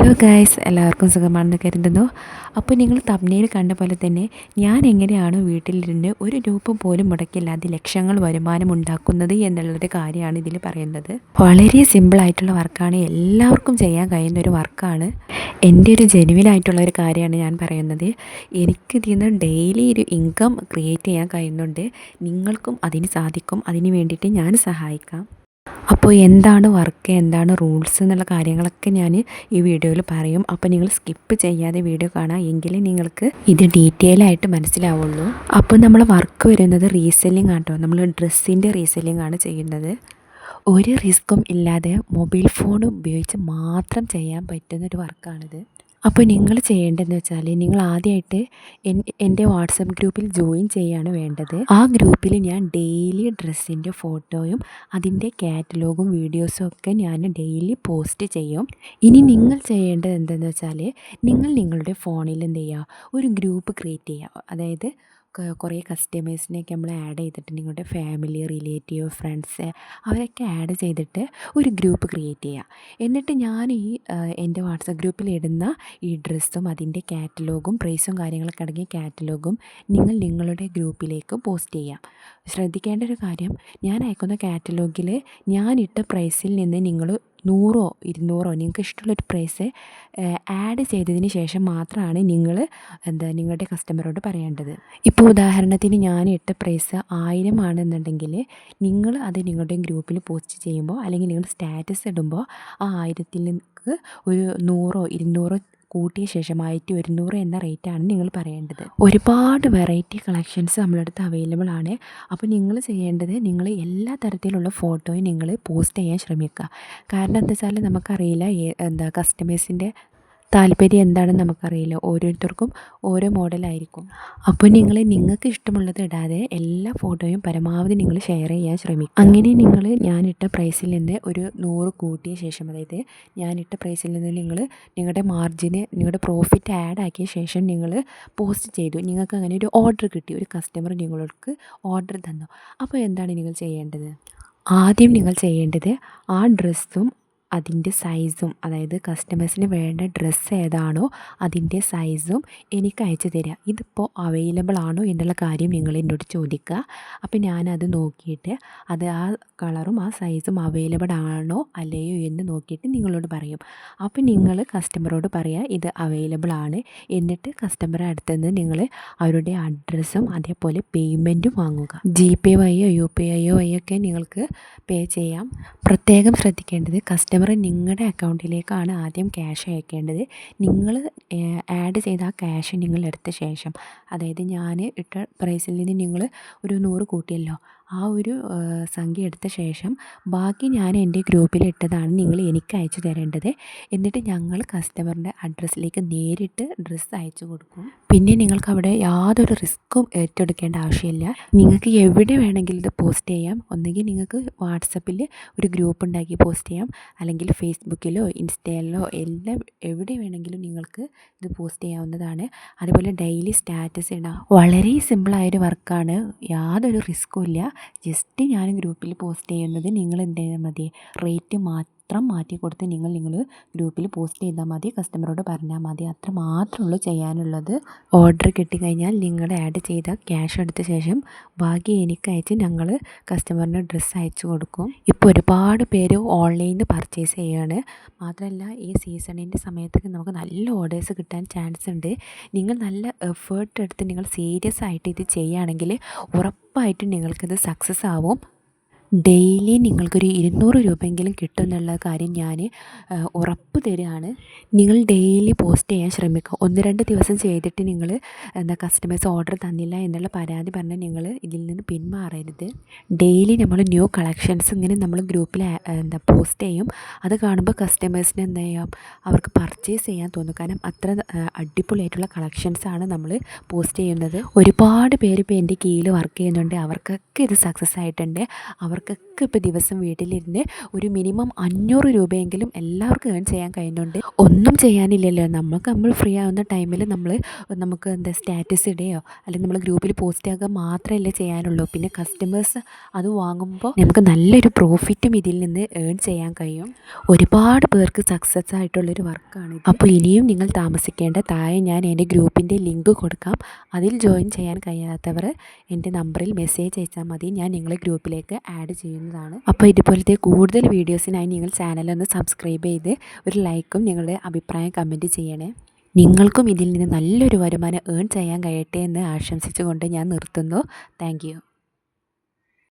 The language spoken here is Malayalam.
ഹലോ ഗൈസ്, എല്ലാവർക്കും സുഖമാണെന്ന് കരുതുന്നു. അപ്പോൾ നിങ്ങൾ തംബ്നെയിൽ കണ്ട പോലെ തന്നെ ഞാൻ എങ്ങനെയാണ് വീട്ടിലിരുന്ന് ഒരു രൂപ പോലും മുടക്കില്ലാതെ ലക്ഷങ്ങൾ വരുമാനം ഉണ്ടാക്കുന്നത് എന്നുള്ളൊരു കാര്യമാണ് ഇതിൽ പറയുന്നത്. വളരെ സിമ്പിളായിട്ടുള്ള വർക്കാണ്, എല്ലാവർക്കും ചെയ്യാൻ കഴിയുന്ന ഒരു വർക്കാണ്. എൻ്റെ ഒരു ജെനുവിനായിട്ടുള്ള ഒരു കാര്യമാണ് ഞാൻ പറയുന്നത്. എനിക്കിതിൽ നിന്ന് ഡെയിലി ഒരു ഇൻകം ക്രിയേറ്റ് ചെയ്യാൻ കഴിയുന്നുണ്ട്. നിങ്ങൾക്കും അതിന് സാധിക്കും. അതിന് വേണ്ടിയിട്ട് ഞാൻ സഹായിക്കാം. അപ്പോൾ എന്താണ് വർക്ക്, എന്താണ് റൂൾസ് എന്നുള്ള കാര്യങ്ങളൊക്കെ ഞാൻ ഈ വീഡിയോയിൽ പറയും. അപ്പോൾ നിങ്ങൾ സ്കിപ്പ് ചെയ്യാതെ വീഡിയോ കാണാം, എങ്കിലേ നിങ്ങൾക്ക് ഇത് ഡീറ്റെയിൽ ആയിട്ട് മനസ്സിലാവുള്ളൂ. അപ്പോൾ നമ്മൾ വർക്ക് വരുന്നത് റീസെല്ലിംഗ് ആട്ടോ. നമ്മൾ ഡ്രസ്സിൻ്റെ റീസെല്ലിംഗ് ആണ് ചെയ്യുന്നത്. ഒരു റിസ്ക്കും ഇല്ലാതെ മൊബൈൽ ഫോൺ ഉപയോഗിച്ച് മാത്രം ചെയ്യാൻ പറ്റുന്നൊരു വർക്കാണിത്. അപ്പോൾ നിങ്ങൾ ചെയ്യേണ്ടതെന്ന് വെച്ചാൽ, നിങ്ങൾ ആദ്യമായിട്ട് എൻ്റെ വാട്സപ്പ് ഗ്രൂപ്പിൽ ജോയിൻ ചെയ്യുകയാണ് വേണ്ടത്. ആ ഗ്രൂപ്പിൽ ഞാൻ ഡെയിലി ഡ്രസ്സിൻ്റെ ഫോട്ടോയും അതിൻ്റെ കാറ്റലോഗും വീഡിയോസും ഒക്കെ ഞാൻ ഡെയിലി പോസ്റ്റ് ചെയ്യും. ഇനി നിങ്ങൾ ചെയ്യേണ്ടത് എന്തെന്ന് വെച്ചാൽ, നിങ്ങൾ നിങ്ങളുടെ ഫോണിൽ എന്ത് ചെയ്യുക, ഒരു ഗ്രൂപ്പ് ക്രിയേറ്റ് ചെയ്യുക. അതായത് കുറേ കസ്റ്റമേഴ്സിനെയൊക്കെ നമ്മൾ ആഡ് ചെയ്തിട്ട്, നിങ്ങളുടെ ഫാമിലി, റിലേറ്റീവ്, ഫ്രണ്ട്സ് അവരൊക്കെ ആഡ് ചെയ്തിട്ട് ഒരു ഗ്രൂപ്പ് ക്രിയേറ്റ് ചെയ്യുക. എന്നിട്ട് ഞാൻ എൻ്റെ വാട്സപ്പ് ഗ്രൂപ്പിൽ ഇടുന്ന ഈ ഡ്രസ്സും അതിൻ്റെ കാറ്റലോഗും പ്രൈസും കാര്യങ്ങളൊക്കെ അടങ്ങിയ കാറ്റലോഗും നിങ്ങൾ നിങ്ങളുടെ ഗ്രൂപ്പിലേക്ക് പോസ്റ്റ് ചെയ്യാം. ശ്രദ്ധിക്കേണ്ട ഒരു കാര്യം, ഞാൻ അയക്കുന്ന കാറ്റലോഗിൽ ഞാൻ ഇട്ട പ്രൈസിൽ നിന്ന് നിങ്ങൾ 100 200 നിങ്ങൾക്ക് ഇഷ്ടമുള്ളൊരു പ്രൈസ് ആഡ് ചെയ്തതിന് ശേഷം മാത്രമാണ് നിങ്ങൾ നിങ്ങളുടെ കസ്റ്റമറോട് പറയേണ്ടത്. ഇപ്പോൾ ഉദാഹരണത്തിന് ഞാൻ ഇട്ട പ്രൈസ് 1000 ആണെന്നുണ്ടെങ്കിൽ, നിങ്ങൾ അത് നിങ്ങളുടെ ഗ്രൂപ്പിൽ പോസ്റ്റ് ചെയ്യുമ്പോൾ അല്ലെങ്കിൽ നിങ്ങൾ സ്റ്റാറ്റസ് ഇടുമ്പോൾ ആ 1000-ൽ നിങ്ങൾക്ക് ഒരു 100 200 കൂട്ടിയ ശേഷം 1100 എന്ന റേറ്റാണ് നിങ്ങൾ പറയേണ്ടത്. ഒരുപാട് വെറൈറ്റി കളക്ഷൻസ് നമ്മളടുത്ത് അവൈലബിൾ ആണ്. അപ്പോൾ നിങ്ങൾ ചെയ്യേണ്ടത്, നിങ്ങൾ എല്ലാ തരത്തിലുള്ള ഫോട്ടോയും നിങ്ങൾ പോസ്റ്റ് ചെയ്യാൻ ശ്രമിക്കുക. കാരണം എന്താ വെച്ചാൽ, നമുക്കറിയില്ല കസ്റ്റമേഴ്സിൻ്റെ താല്പര്യം എന്താണെന്ന് നമുക്കറിയില്ല. ഓരോരുത്തർക്കും ഓരോ മോഡലായിരിക്കും. അപ്പോൾ നിങ്ങൾക്ക് ഇഷ്ടമുള്ളത് ഇടാതെ എല്ലാ ഫോട്ടോയും പരമാവധി നിങ്ങൾ ഷെയർ ചെയ്യാൻ ശ്രമിക്കുക. അങ്ങനെ നിങ്ങൾ ഞാനിട്ട പ്രൈസിൽ നിന്ന് ഒരു 100 കൂട്ടിയ ശേഷം, അതായത് ഞാനിട്ട പ്രൈസിൽ നിന്ന് നിങ്ങൾ നിങ്ങളുടെ മാർജിന്, നിങ്ങളുടെ പ്രോഫിറ്റ് ആഡ് ആക്കിയ ശേഷം നിങ്ങൾ പോസ്റ്റ് ചെയ്തു. നിങ്ങൾക്ക് അങ്ങനെ ഒരു ഓർഡർ കിട്ടി, ഒരു കസ്റ്റമർ നിങ്ങൾക്ക് ഓർഡർ തന്നു. അപ്പോൾ എന്താണ് നിങ്ങൾ ചെയ്യേണ്ടത്? ആദ്യം നിങ്ങൾ ചെയ്യേണ്ടത് ആ ഡ്രസ്സും അതിൻ്റെ സൈസും, അതായത് കസ്റ്റമേഴ്സിന് വേണ്ട ഡ്രസ്സ് ഏതാണോ അതിൻ്റെ സൈസും എനിക്ക് അയച്ചു തരിക. ഇതിപ്പോൾ അവൈലബിൾ ആണോ എന്നുള്ള കാര്യം നിങ്ങൾ എന്നോട് ചോദിക്കുക. അപ്പോൾ ഞാനത് നോക്കിയിട്ട് അത് ആ കളറും ആ സൈസും അവൈലബിൾ ആണോ അല്ലയോ എന്ന് നോക്കിയിട്ട് നിങ്ങളോട് പറയും. അപ്പോൾ നിങ്ങൾ കസ്റ്റമറോട് പറയുക ഇത് അവൈലബിൾ ആണ്. എന്നിട്ട് കസ്റ്റമറുടെ അടുത്ത് നിന്ന് നിങ്ങൾ അവരുടെ അഡ്രസ്സും അതേപോലെ പേയ്മെൻറ്റും വാങ്ങുക. GPay വഴിയോ UPI വഴിയോ ഒക്കെ നിങ്ങൾക്ക് പേ ചെയ്യാം. പ്രത്യേകം ശ്രദ്ധിക്കേണ്ടത്, കസ്റ്റമർ നിങ്ങളുടെ അക്കൗണ്ടിലേക്കാണ് ആദ്യം ക്യാഷ് അയക്കേണ്ടത്. നിങ്ങൾ ആഡ് ചെയ്ത ആ ക്യാഷ് നിങ്ങൾ എടുത്ത ശേഷം, അതായത് ഞാൻ ഇട്ട പ്രൈസിൽ നിന്ന് നിങ്ങൾ ഒരു 100 കൂട്ടിയല്ലോ, ആ ഒരു സംഖ്യ എടുത്ത ശേഷം ബാക്കി ഞാൻ എൻ്റെ ഗ്രൂപ്പിൽ ഇട്ടതാണ് നിങ്ങൾ എനിക്ക് അയച്ചു തരേണ്ടത്. എന്നിട്ട് ഞങ്ങൾ കസ്റ്റമറിൻ്റെ അഡ്രസ്സിലേക്ക് നേരിട്ട് ഡ്രസ്സ് അയച്ചു കൊടുക്കും. പിന്നെ നിങ്ങൾക്ക് അവിടെ യാതൊരു റിസ്ക്കും ഏറ്റെടുക്കേണ്ട ആവശ്യമില്ല. നിങ്ങൾക്ക് എവിടെ വേണമെങ്കിലും ഇത് പോസ്റ്റ് ചെയ്യാം. ഒന്നുകിൽ നിങ്ങൾക്ക് വാട്സപ്പിൽ ഒരു ഗ്രൂപ്പ് ഉണ്ടാക്കി പോസ്റ്റ് ചെയ്യാം, അല്ലെങ്കിൽ ഫേസ്ബുക്കിലോ ഇൻസ്റ്റയിലോ എല്ലാം എവിടെ വേണമെങ്കിലും നിങ്ങൾക്ക് ഇത് പോസ്റ്റ് ചെയ്യാവുന്നതാണ്. അതുപോലെ ഡെയിലി സ്റ്റാറ്റസ് ഇടാം. വളരെ സിമ്പിളായൊരു വർക്കാണ്, യാതൊരു റിസ്ക്കും ഇല്ല. ജസ്റ്റ് ഞാൻ ഗ്രൂപ്പിൽ പോസ്റ്റ് ചെയ്യുന്നത്, നിങ്ങൾ എന്ത് ചെയ്താൽ മതി, റേറ്റ് മാത്രം മാറ്റി കൊടുത്ത് നിങ്ങൾ ഗ്രൂപ്പിൽ പോസ്റ്റ് ചെയ്താൽ മതി. കസ്റ്റമറോട് പറഞ്ഞാൽ മതി. അത്ര മാത്രമേ ഉള്ളൂ ചെയ്യാനുള്ളത്. ഓർഡർ കിട്ടിക്കഴിഞ്ഞാൽ നിങ്ങൾ ആഡ് ചെയ്ത ക്യാഷ് എടുത്ത ശേഷം ബാക്കി എനിക്ക് അയച്ച് ഞങ്ങൾ കസ്റ്റമറിന് ഡ്രസ്സ് അയച്ചു കൊടുക്കും. ഇപ്പോൾ ഒരുപാട് പേര് ഓൺലൈനിൽ പർച്ചേസ് ചെയ്യുകയാണ്. മാത്രമല്ല ഈ സീസണിൻ്റെ സമയത്തൊക്കെ നമുക്ക് നല്ല ഓർഡേഴ്സ് കിട്ടാൻ ചാൻസ് ഉണ്ട്. നിങ്ങൾ നല്ല എഫേർട്ട് എടുത്ത് നിങ്ങൾ സീരിയസ് ആയിട്ട് ഇത് ചെയ്യുകയാണെങ്കിൽ ഉറപ്പായിട്ടും നിങ്ങൾക്കിത് സക്സസ് ആവും. ഡെയിലി നിങ്ങൾക്കൊരു 200 രൂപയെങ്കിലും കിട്ടും എന്നുള്ള കാര്യം ഞാൻ ഉറപ്പ് തരികയാണ്. നിങ്ങൾ ഡെയിലി പോസ്റ്റ് ചെയ്യാൻ ശ്രമിക്കുക. 1-2 ദിവസം ചെയ്തിട്ട് നിങ്ങൾ കസ്റ്റമേഴ്സ് ഓർഡർ തന്നില്ല എന്നുള്ള പരാതി പറഞ്ഞാൽ നിങ്ങൾ ഇതിൽ നിന്ന് പിന്മാറരുത്. ഡെയിലി നമ്മൾ ന്യൂ കളക്ഷൻസ് ഇങ്ങനെ നമ്മൾ ഗ്രൂപ്പിൽ പോസ്റ്റ് ചെയ്യും. അത് കാണുമ്പോൾ കസ്റ്റമേഴ്സിന് എന്താ ചെയ്യാം, അവർക്ക് പർച്ചേസ് ചെയ്യാൻ തോന്നും. കാരണം അത്ര അടിപൊളിയായിട്ടുള്ള കളക്ഷൻസാണ് നമ്മൾ പോസ്റ്റ് ചെയ്യുന്നത്. ഒരുപാട് പേര് ഇപ്പോൾ എൻ്റെ കീഴിൽ വർക്ക് ചെയ്യുന്നുണ്ട്. അവർക്കൊക്കെ ഇത് സക്സസ് ആയിട്ടുണ്ട്. അവർക്ക് ഉള്ളവർക്കൊക്കെ ഇപ്പോൾ ദിവസം വീട്ടിലിരുന്ന് ഒരു മിനിമം 500 രൂപയെങ്കിലും എല്ലാവർക്കും ഏൺ ചെയ്യാൻ കഴിയുന്നുണ്ട്. ഒന്നും ചെയ്യാനില്ലല്ലോ, നമ്മൾ ഫ്രീ ആവുന്ന ടൈമിൽ നമുക്ക് സ്റ്റാറ്റസ് ഇടുകയോ അല്ലെങ്കിൽ നമ്മൾ ഗ്രൂപ്പിൽ പോസ്റ്റ് ആക്കുക മാത്രമല്ലേ ചെയ്യാനുള്ളൂ. പിന്നെ കസ്റ്റമേഴ്സ് അത് വാങ്ങുമ്പോൾ നമുക്ക് നല്ലൊരു പ്രോഫിറ്റും ഇതിൽ നിന്ന് ഏൺ ചെയ്യാൻ കഴിയും. ഒരുപാട് പേർക്ക് സക്സസ് ആയിട്ടുള്ളൊരു വർക്കാണ്. അപ്പോൾ ഇനിയും നിങ്ങൾ താമസിക്കേണ്ട, താഴെ ഞാൻ എൻ്റെ ഗ്രൂപ്പിൻ്റെ ലിങ്ക് കൊടുക്കാം. അതിൽ ജോയിൻ ചെയ്യാൻ കഴിയാത്തവർ എൻ്റെ നമ്പറിൽ മെസ്സേജ് അയച്ചാൽ മതി, ഞാൻ നിങ്ങളെ ഗ്രൂപ്പിലേക്ക് ആഡ് ചെയ്യുന്നതാണ്. അപ്പോൾ ഇതുപോലത്തെ കൂടുതൽ വീഡിയോസിനായി നിങ്ങൾ ചാനലൊന്ന് സബ്സ്ക്രൈബ് ചെയ്ത് ഒരു ലൈക്കും നിങ്ങളുടെ അഭിപ്രായം കമൻറ്റ് ചെയ്യണേ. നിങ്ങൾക്കും ഇതിൽ നിന്ന് നല്ലൊരു വരുമാനം ഏൺ ചെയ്യാൻ കഴിയട്ടെ എന്ന് ആശംസിച്ചുകൊണ്ട് ഞാൻ നിർത്തുന്നു. Thank you.